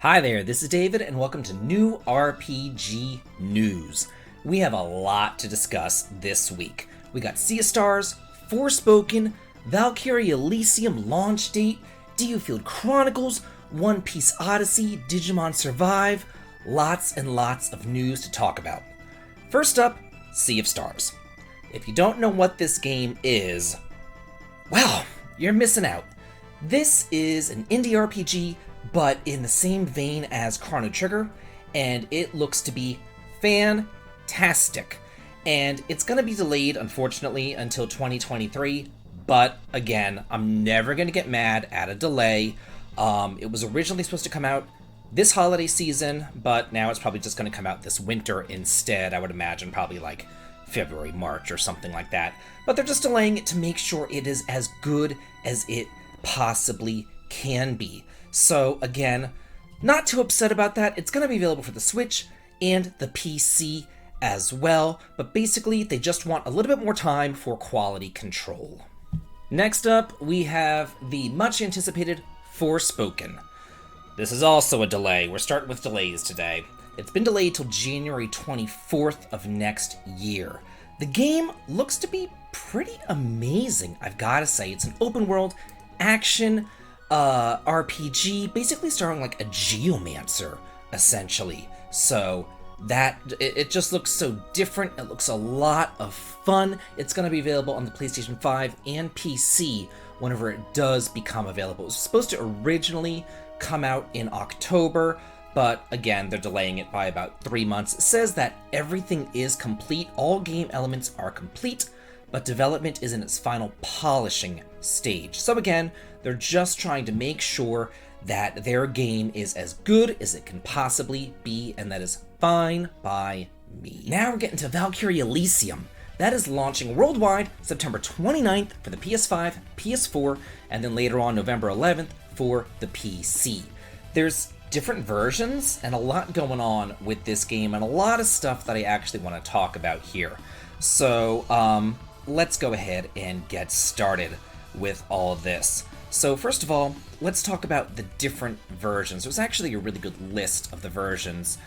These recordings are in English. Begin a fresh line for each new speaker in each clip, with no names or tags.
Hi there, this is David, and welcome to New RPG News. We have a lot to discuss this week. We got Sea of Stars, Forespoken, Valkyrie Elysium launch date, Diofield Chronicles, Piece Odyssey, Digimon Survive, lots and lots of news to talk about. First up, Sea of Stars. If you don't know what this game is, well, you're missing out. This is an indie RPG, but in the same vein as Chrono Trigger, and it looks to be fantastic. And it's going to be delayed, unfortunately, until 2023, but again, I'm never going to get mad at a delay. It was originally supposed to come out this holiday season, but now it's probably just going to come out this winter instead. I would imagine probably like February, March, or something like that. But they're just delaying it to make sure it is as good as it possibly can be. So again, not too upset about that. It's going to be available for the Switch and the PC as well, but basically they just want a little bit more time for quality control. Next up, we have the much anticipated Forespoken. This is also a delay. We're starting with delays today. It's been delayed till January 24th of next year. The game looks to be pretty amazing, I've got to say. It's an open world action RPG, basically starring like a geomancer, essentially. So that it just looks so different. It looks a lot of fun. It's going to be available on the PlayStation 5 and PC whenever it does become available. It was supposed to originally come out in October, but again, they're delaying it by about 3 months. It says that everything is complete, all game elements are complete, but development is in its final polishing stage. So again, they're just trying to make sure that their game is as good as it can possibly be, and that is fine by me. Now we're getting to Valkyrie Elysium. That is launching worldwide September 29th for the PS5, PS4, and then later on November 11th for the PC. There's different versions and a lot going on with this game, and a lot of stuff that I actually want to talk about here. So let's go ahead and get started with all this. So first of all, let's talk about the different versions. There's actually a really good list of the versions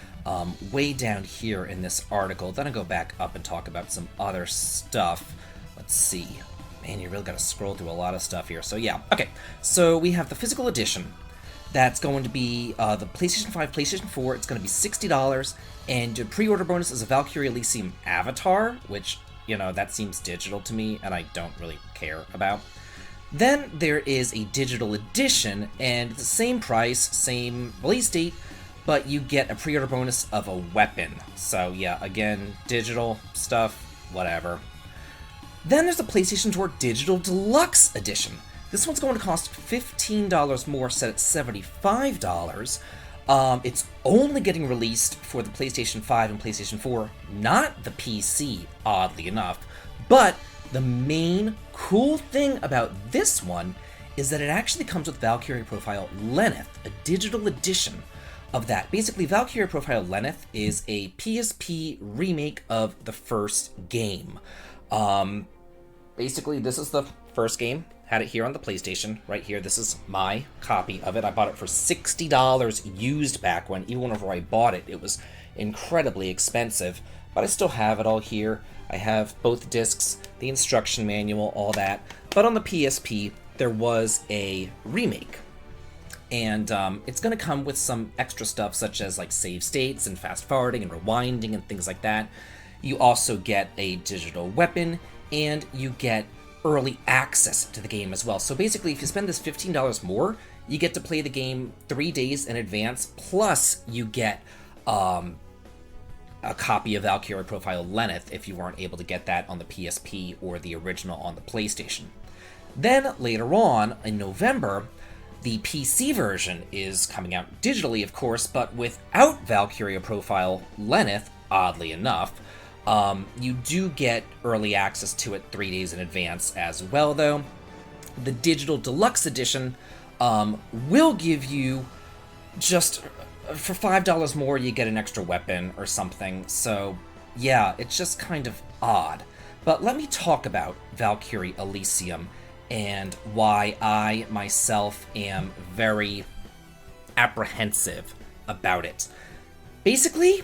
way down here in this article. Then I'll go back up and talk about some other stuff. Let's see. Man, you really got to scroll through a lot of stuff here. So yeah, okay. So we have the physical edition. That's going to be the PlayStation 5, PlayStation 4. It's going to be $60, and your pre-order bonus is a Valkyrie Elysium avatar, which, you know, that seems digital to me, and I don't really care about. Then there is a digital edition, and it's the same price, same release date, but you get a pre-order bonus of a weapon. So yeah, again, digital stuff, whatever. Then there's the PlayStation 4 Digital Deluxe Edition. This one's going to cost $15 more, set at $75. It's only getting released for the PlayStation 5 and PlayStation 4, not the PC, oddly enough. But the main cool thing about this one is that it actually comes with Valkyrie Profile Lenneth, a digital edition of that. Basically, Valkyrie Profile Lenneth is a PSP remake of the first game. Basically, this is the first game. Had it here on the PlayStation, right here. This is my copy of it. I bought it for $60 used back when, even whenever I bought it, it was incredibly expensive. But I still have it all here. I have both discs, the instruction manual, all that. But on the PSP, there was a remake. And it's going to come with some extra stuff, such as like save states and fast forwarding and rewinding and things like that. You also get a digital weapon, and you get early access to the game as well. So basically, if you spend this $15 more, you get to play the game 3 days in advance, plus you get a copy of Valkyrie Profile Lenneth if you weren't able to get that on the PSP or the original on the PlayStation. Then later on in November, the PC version is coming out digitally, of course, but without Valkyrie Profile Lenneth, oddly enough. You do get early access to it 3 days in advance as well, though. The Digital Deluxe Edition will give you just, for $5 more, you get an extra weapon or something. So, yeah, it's just kind of odd. But let me talk about Valkyrie Elysium and why I, myself, am very apprehensive about it. Basically,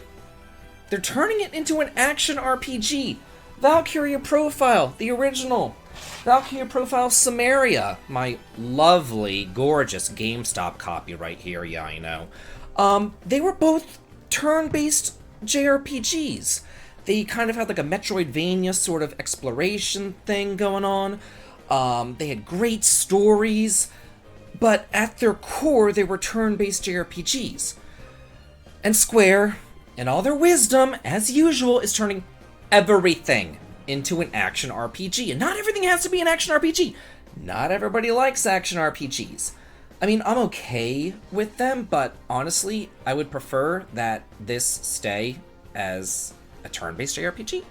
they're turning it into an action RPG. Valkyrie Profile, the original. Valkyrie Profile Samaria, my lovely, gorgeous GameStop copy right here, yeah, I know. They were both turn-based JRPGs. They kind of had like a Metroidvania sort of exploration thing going on. They had great stories, but at their core, they were turn-based JRPGs. And Square, in all their wisdom, as usual, is turning everything into an action RPG. And not everything has to be an action RPG. Not everybody likes action RPGs. I mean, I'm okay with them, but honestly, I would prefer that this stay as a turn-based JRPG.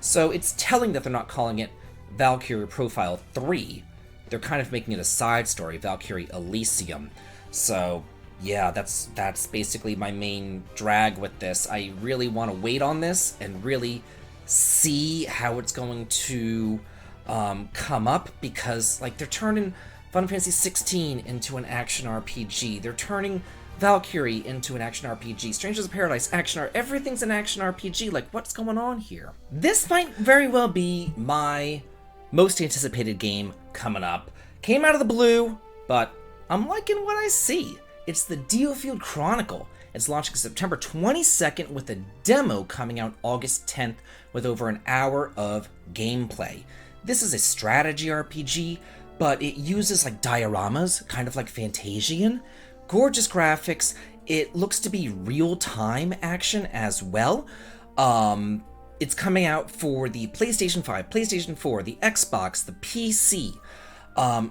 So it's telling that they're not calling it Valkyrie Profile 3. They're kind of making it a side story, Valkyrie Elysium. So yeah, that's basically my main drag with this. I really want to wait on this and really see how it's going to come up, because like they're turning Final Fantasy 16 into an action RPG. They're turning Valkyrie into an action RPG. Strangers of Paradise, everything's an action RPG. Like, what's going on here? This might very well be my most anticipated game coming up. Came out of the blue, but I'm liking what I see. It's the Diofield Chronicle. It's launching September 22nd with a demo coming out August 10th with over an hour of gameplay. This is a strategy RPG, but it uses like dioramas, kind of like Fantasian. Gorgeous graphics. It looks to be real-time action as well. It's coming out for the PlayStation 5, PlayStation 4, the Xbox, the PC.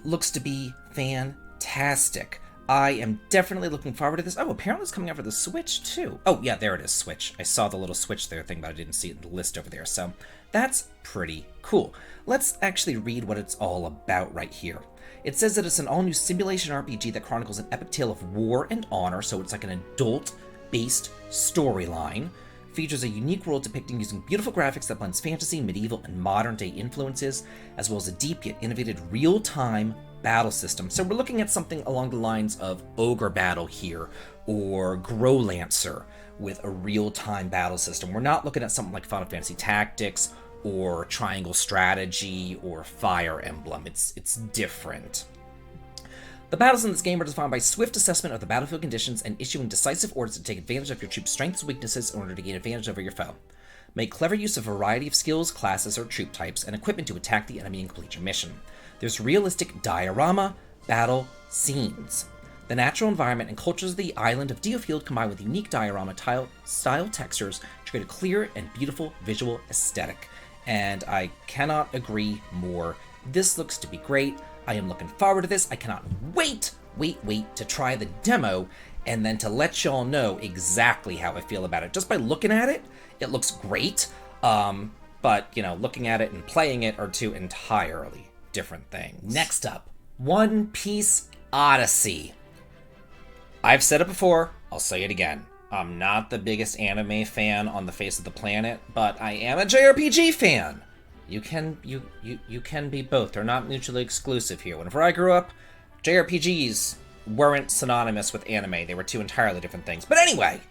Looks to be fantastic. I am definitely looking forward to this. Oh, apparently it's coming out for the Switch, too. Oh, yeah, there it is, Switch. I saw the little Switch there thing, but I didn't see it in the list over there, so that's pretty cool. Let's actually read what it's all about right here. It says that it's an all-new simulation RPG that chronicles an epic tale of war and honor, so it's like an adult-based storyline. Features a unique world depicting using beautiful graphics that blends fantasy, medieval, and modern-day influences, as well as a deep yet innovative real-time battle system. So we're looking at something along the lines of Ogre Battle here, or Growlancer, with a real-time battle system. We're not looking at something like Final Fantasy Tactics, or Triangle Strategy, or Fire Emblem. It's different. The battles in this game are defined by swift assessment of the battlefield conditions and issuing decisive orders to take advantage of your troops' strengths and weaknesses in order to gain advantage over your foe. Make clever use of a variety of skills, classes, or troop types, and equipment to attack the enemy and complete your mission. There's realistic diorama battle scenes. The natural environment and cultures of the island of Diofield combine with unique diorama style textures to create a clear and beautiful visual aesthetic. And I cannot agree more. This looks to be great. I am looking forward to this. I cannot wait to try the demo and then to let y'all know exactly how I feel about it. Just by looking at it, it looks great. But, you know, looking at it and playing it are two entirely different things. Next up, One Piece Odyssey. I've said it before, I'll say it again. I'm not the biggest anime fan on the face of the planet, but I am a JRPG fan. You can be both. They're not mutually exclusive here. Whenever I grew up, JRPGs weren't synonymous with anime. They were two entirely different things. But anyway,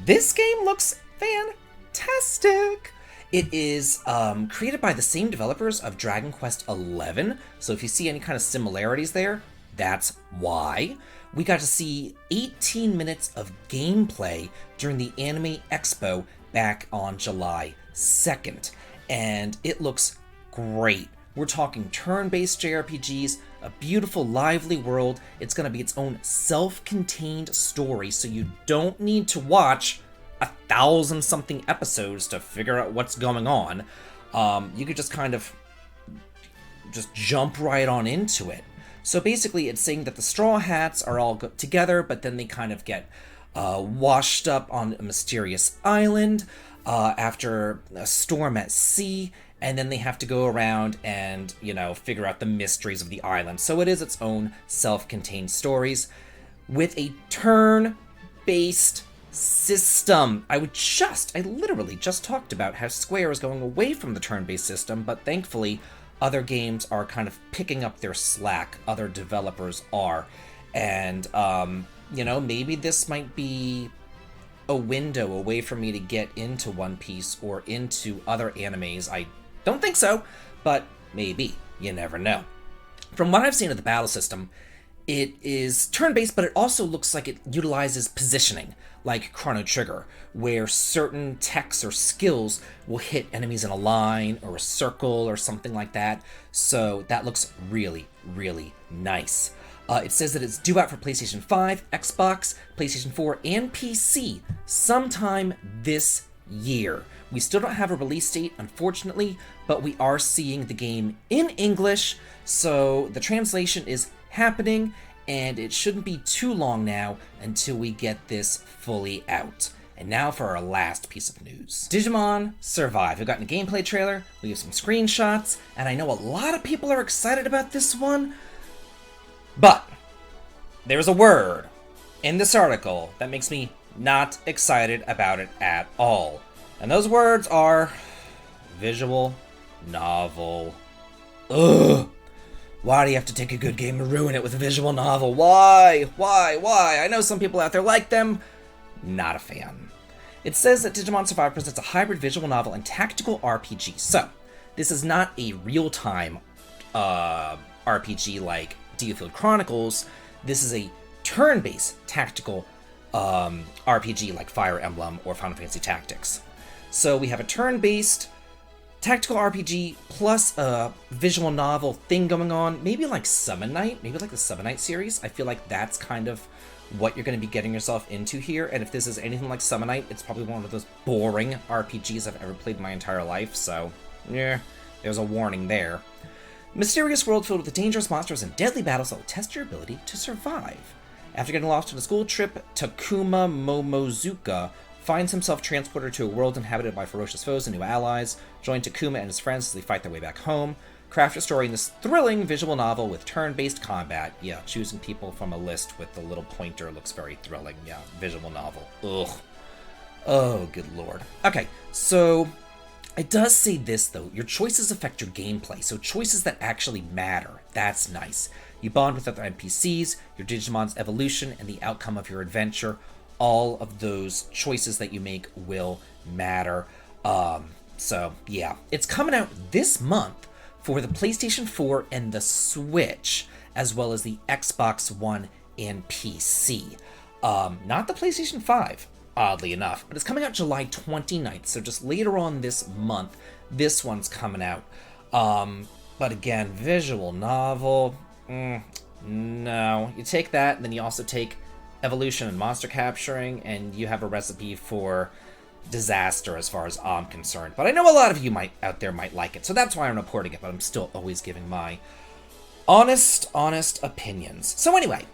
this game looks fantastic. It is created by the same developers of Dragon Quest XI. So if you see any kind of similarities there, that's why. We got to see 18 minutes of gameplay during the Anime Expo back on July 2nd. And it looks great. We're talking turn-based JRPGs, a beautiful, lively world. It's going to be its own self-contained story, so you don't need to watch 1,000-something episodes to figure out what's going on. You could just kind of just jump right on into it. So basically, it's saying that the Straw Hats are all together, but then they kind of get washed up on a mysterious island after a storm at sea, and then they have to go around and, you know, figure out the mysteries of the island. So it is its own self-contained stories with a turn-based system. I literally just talked about how Square is going away from the turn-based system, but thankfully other games are kind of picking up their slack. Other developers are. And you know, maybe this might be a window, a way for me to get into One Piece or into other animes. I don't think so, but maybe. You never know. From what I've seen of the battle system, it is turn-based, but it also looks like it utilizes positioning, like Chrono Trigger, where certain techs or skills will hit enemies in a line or a circle or something like that. So that looks really, really nice. It says that it's due out for PlayStation 5, Xbox, PlayStation 4, and PC sometime this year. We still don't have a release date, unfortunately, but we are seeing the game in English, so the translation is happening, and it shouldn't be too long now until we get this fully out. And now for our last piece of news. Digimon Survive. We've gotten a gameplay trailer, we have some screenshots, and I know a lot of people are excited about this one, but there's a word in this article that makes me not excited about it at all. And those words are visual novel. Ugh. Why do you have to take a good game and ruin it with a visual novel? Why? Why? I know some people out there like them. Not a fan. It says that Digimon Survive presents a hybrid visual novel and tactical RPG. So, this is not a real-time RPG like Diofield Chronicles. This is a turn-based tactical RPG like Fire Emblem or Final Fantasy Tactics. So we have a turn-based tactical RPG plus a visual novel thing going on, maybe like Summon Night, maybe like the Summon Night series. I feel like that's kind of what you're going to be getting yourself into here, and if this is anything like Summon Night, it's probably one of those boring RPGs I've ever played in my entire life, so yeah, there's a warning there. Mysterious world filled with dangerous monsters and deadly battles that will test your ability to survive. After getting lost on a school trip, Takuma Momozuka finds himself transported to a world inhabited by ferocious foes and new allies. Join Takuma and his friends as they fight their way back home. Craft a story in this thrilling visual novel with turn-based combat. Yeah, choosing people from a list with the little pointer looks very thrilling. Yeah, visual novel. Ugh. Oh, good lord. Okay, so it does say this, though. Your choices affect your gameplay, so choices that actually matter. That's nice. You bond with other NPCs, your Digimon's evolution, and the outcome of your adventure. All of those choices that you make will matter. So, yeah. It's coming out this month for the PlayStation 4 and the Switch, as well as the Xbox One and PC. Not the PlayStation 5, oddly enough, but it's coming out July 29th, so just later on this month, this one's coming out. But again, visual novel, no. You take that, and then you also take evolution and monster capturing, and you have a recipe for disaster as far as I'm concerned. But I know a lot of you out there might like it, so that's why I'm reporting it, but I'm still always giving my honest opinions. So anyway,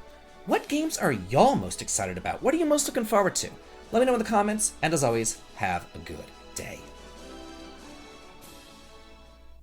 what games are y'all most excited about? What are you most looking forward to? Let me know in the comments, and as always, have a good day.